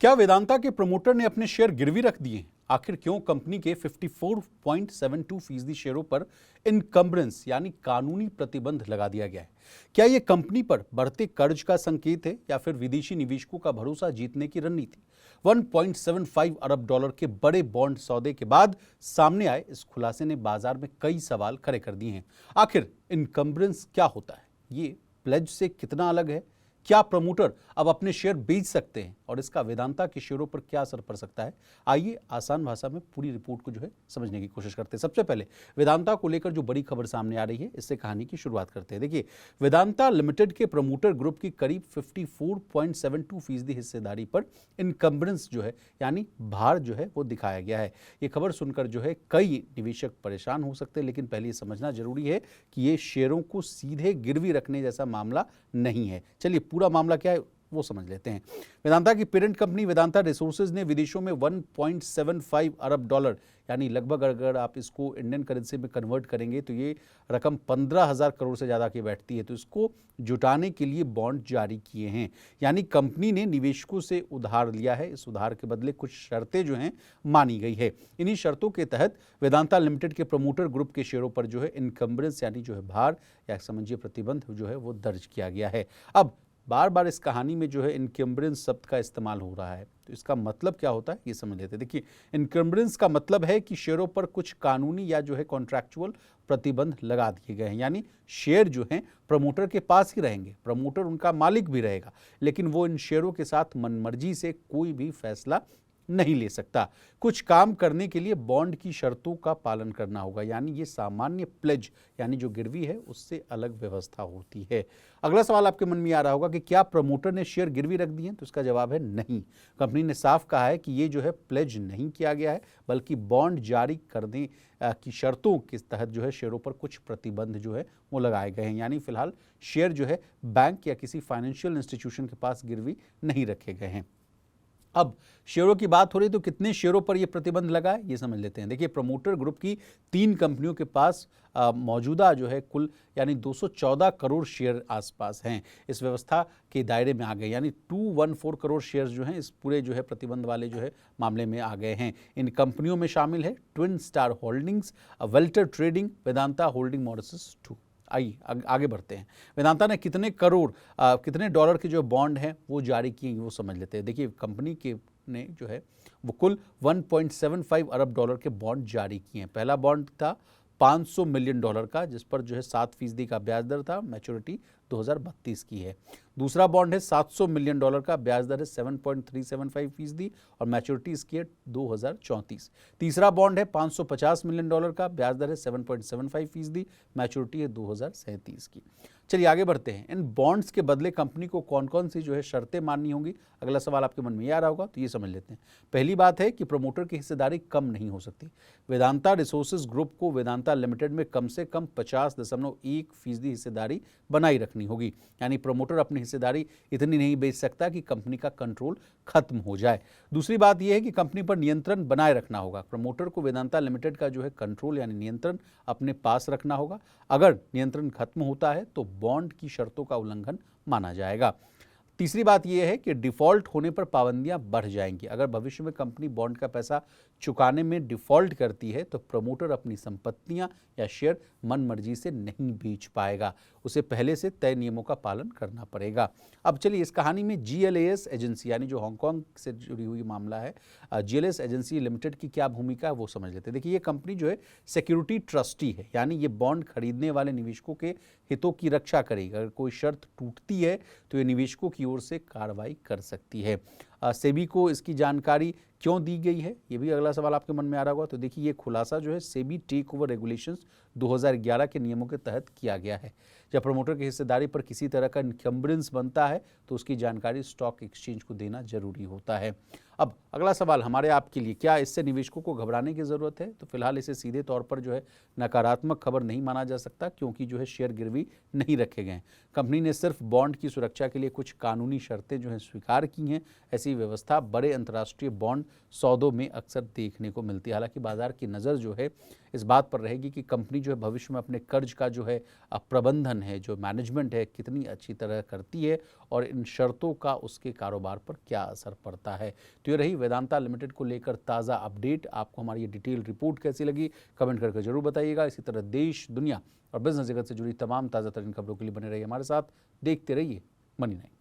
क्या वेदांता के प्रमोटर ने अपने शेयर गिरवी रख दिए? आखिर क्यों कंपनी के 54.72% शेयरों पर इनकम्बरेंस यानी कानूनी प्रतिबंध लगा दिया गया है? क्या यह कंपनी पर बढ़ते कर्ज का संकेत है या फिर विदेशी निवेशकों का भरोसा जीतने की रणनीति? 1.75 अरब डॉलर के बड़े बॉन्ड सौदे के बाद सामने आए इस खुलासे ने बाजार में कई सवाल खड़े कर दिए हैं। आखिर इनकम्बरेंस क्या होता है? ये प्लेज से कितना अलग है? क्या प्रमोटर अब अपने शेयर बेच सकते हैं और इसका वेदांता के शेयरों पर क्या असर पड़ सकता है? आइए आसान भाषा में पूरी रिपोर्ट को समझने की कोशिश करते हैं। सबसे पहले वेदांता को लेकर जो बड़ी खबर सामने आ रही है, इससे कहानी की शुरुआत करते हैं। देखिए, वेदांता लिमिटेड के प्रमोटर ग्रुप की करीब 54.72% हिस्सेदारी पर इनकम्बरेंस यानी भार वो दिखाया गया है। ये खबर सुनकर कई निवेशक परेशान हो सकते हैं, लेकिन पहले ये समझना जरूरी है कि ये शेयरों को सीधे गिरवी रखने जैसा मामला नहीं है। चलिए पूरा मामला क्या है वो समझ लेते हैं। वेदांता की पेरेंट कंपनी वेदांता रिसोर्सेज ने विदेशों में 1.75 अरब डॉलर यानी लगभग अगर आप इसको इंडियन करेंसी में कन्वर्ट करेंगे तो ये रकम 15,000 करोड़ से ज़्यादा की बैठती है। तो इसको जुटाने के लिए बॉन्ड जारी किए हैं, यानी कंपनी ने निवेशकों से उधार लिया है। इस उधार के बदले कुछ शर्तें मानी गई है। इन्हीं शर्तों के तहत वेदांता लिमिटेड के प्रमोटर ग्रुप के शेयरों पर इनकम्बरेंस यानी भार या समझिए प्रतिबंध वो दर्ज किया गया है। अब बार बार इस कहानी में इनकम्बरेंस शब्द का इस्तेमाल हो रहा है, तो इसका मतलब क्या होता है ये समझ लेते हैं। देखिए, इनकम्बरेंस का मतलब है कि शेयरों पर कुछ कानूनी या कॉन्ट्रैक्चुअल प्रतिबंध लगा दिए गए हैं, यानी शेयर प्रमोटर के पास ही रहेंगे, प्रमोटर उनका मालिक भी रहेगा, लेकिन वो इन शेयरों के साथ मनमर्जी से कोई भी फैसला नहीं ले सकता। कुछ काम करने के लिए बॉन्ड की शर्तों का पालन करना होगा, यानी ये सामान्य प्लेज यानी जो गिरवी है उससे अलग व्यवस्था होती है। अगला सवाल आपके मन में आ रहा होगा कि क्या प्रमोटर ने शेयर गिरवी रख दिए? तो इसका जवाब है नहीं। कंपनी ने साफ कहा है कि ये प्लेज नहीं किया गया है, बल्कि बॉन्ड जारी करने की शर्तों के तहत शेयरों पर कुछ प्रतिबंध वो लगाए गए हैं, यानी फिलहाल शेयर बैंक या किसी फाइनेंशियल इंस्टीट्यूशन के पास गिरवी नहीं रखे गए हैं। अब शेयरों की बात हो रही तो कितने शेयरों पर यह प्रतिबंध लगा है ये समझ लेते हैं। देखिए, प्रमोटर ग्रुप की 3 कंपनियों के पास मौजूदा कुल यानी 214 करोड़ शेयर आसपास हैं, इस व्यवस्था के दायरे में आ गए, यानी 214 करोड़ शेयर्स इस पूरे प्रतिबंध वाले मामले में आ गए हैं। इन कंपनियों में शामिल है twin star holdings, welter trading, Vedanta holding Mauritius 2। आइए आगे बढ़ते हैं। वेदांता ने कितने करोड़ कितने डॉलर के बॉन्ड हैं वो जारी किए वो समझ लेते हैं। देखिए, कंपनी के ने वो कुल 1.75 अरब डॉलर के बॉन्ड जारी किए हैं। पहला बॉन्ड था 500 मिलियन डॉलर का, जिस पर 7% का ब्याज दर था, मैच्योरिटी 2032 की है। दूसरा बॉन्ड है 700 मिलियन डॉलर का, ब्याज दर है 7.375% और मैच्योरिटी इसकी है 2034। तीसरा बॉन्ड है 550 मिलियन डॉलर का, ब्याज दर है 7.75%, मैच्योरिटी है 2037 की। चलिए आगे बढ़ते हैं। इन बॉन्ड्स के बदले कंपनी को कौन कौन सी शर्तें माननी होंगी? अगला सवाल आपके मन में आ रहा होगा, तो ये समझ लेते हैं। पहली बात है कि प्रमोटर की हिस्सेदारी कम नहीं हो सकती। वेदांता रिसोर्सेज ग्रुप को वेदांता लिमिटेड में कम से कम 50.1% हिस्सेदारी बनाई रखनी होगी, यानी प्रमोटर अपनी हिस्सेदारी इतनी नहीं बेच सकता कि कंपनी का कंट्रोल खत्म हो जाए। दूसरी बात यह है कि कंपनी पर नियंत्रण बनाए रखना होगा। प्रमोटर को वेदांता लिमिटेड का कंट्रोल यानी नियंत्रण अपने पास रखना होगा। अगर नियंत्रण खत्म होता है तो बॉन्ड की शर्तों का उल्लंघन माना जाएगा। तीसरी बात यह है कि डिफॉल्ट होने पर पाबंदियां बढ़ जाएंगी। अगर भविष्य में कंपनी बॉन्ड का पैसा चुकाने में डिफॉल्ट करती है तो प्रमोटर अपनी संपत्तियां या शेयर मनमर्जी से नहीं बेच पाएगा, उसे पहले से तय नियमों का पालन करना पड़ेगा। अब चलिए इस कहानी में GLAS एजेंसी यानी जो हांगकांग से जुड़ी हुई मामला है, GLAS एजेंसी लिमिटेड की क्या भूमिका है वो समझ लेते हैं। देखिए, ये कंपनी सिक्योरिटी ट्रस्टी है, यानी ये बॉन्ड खरीदने वाले निवेशकों के हितों की रक्षा करेगी। अगर कोई शर्त टूटती है तो ये निवेशकों की ओर से कार्रवाई कर सकती है। सेबी को इसकी जानकारी क्यों दी गई है, ये भी अगला सवाल आपके मन में आ रहा होगा। तो देखिए, ये खुलासा सेबी टेक ओवर रेगुलेशंस 2011 के नियमों के तहत किया गया है। जब प्रमोटर की हिस्सेदारी पर किसी तरह का इनकम्बरेंस बनता है तो उसकी जानकारी स्टॉक एक्सचेंज को देना जरूरी होता है। अब अगला सवाल हमारे आपके लिए, क्या इससे निवेशकों को घबराने की ज़रूरत है? तो फिलहाल इसे सीधे तौर पर जो है नकारात्मक खबर नहीं माना जा सकता, क्योंकि जो है शेयर गिरवी नहीं रखे गए हैं। कंपनी ने सिर्फ बॉन्ड की सुरक्षा के लिए कुछ कानूनी शर्तें जो हैं स्वीकार की हैं। ऐसी व्यवस्था बड़े अंतर्राष्ट्रीय बॉन्ड सौदों में अक्सर देखने को मिलती है। हालांकि बाजार की नज़र जो है इस बात पर रहेगी कि कंपनी जो है भविष्य में अपने कर्ज का जो है प्रबंधन है, जो मैनेजमेंट है, कितनी अच्छी तरह करती है और इन शर्तों का उसके कारोबार पर क्या असर पड़ता है। तो ये रही वेदांता लिमिटेड को लेकर ताज़ा अपडेट। आपको हमारी ये डिटेल रिपोर्ट कैसी लगी कमेंट करके जरूर बताइएगा। इसी तरह देश, दुनिया और बिजनेस जगत से जुड़ी तमाम ताज़ा तरीन खबरों के लिए बने रहिए हमारे साथ। देखते रहिए मनी9।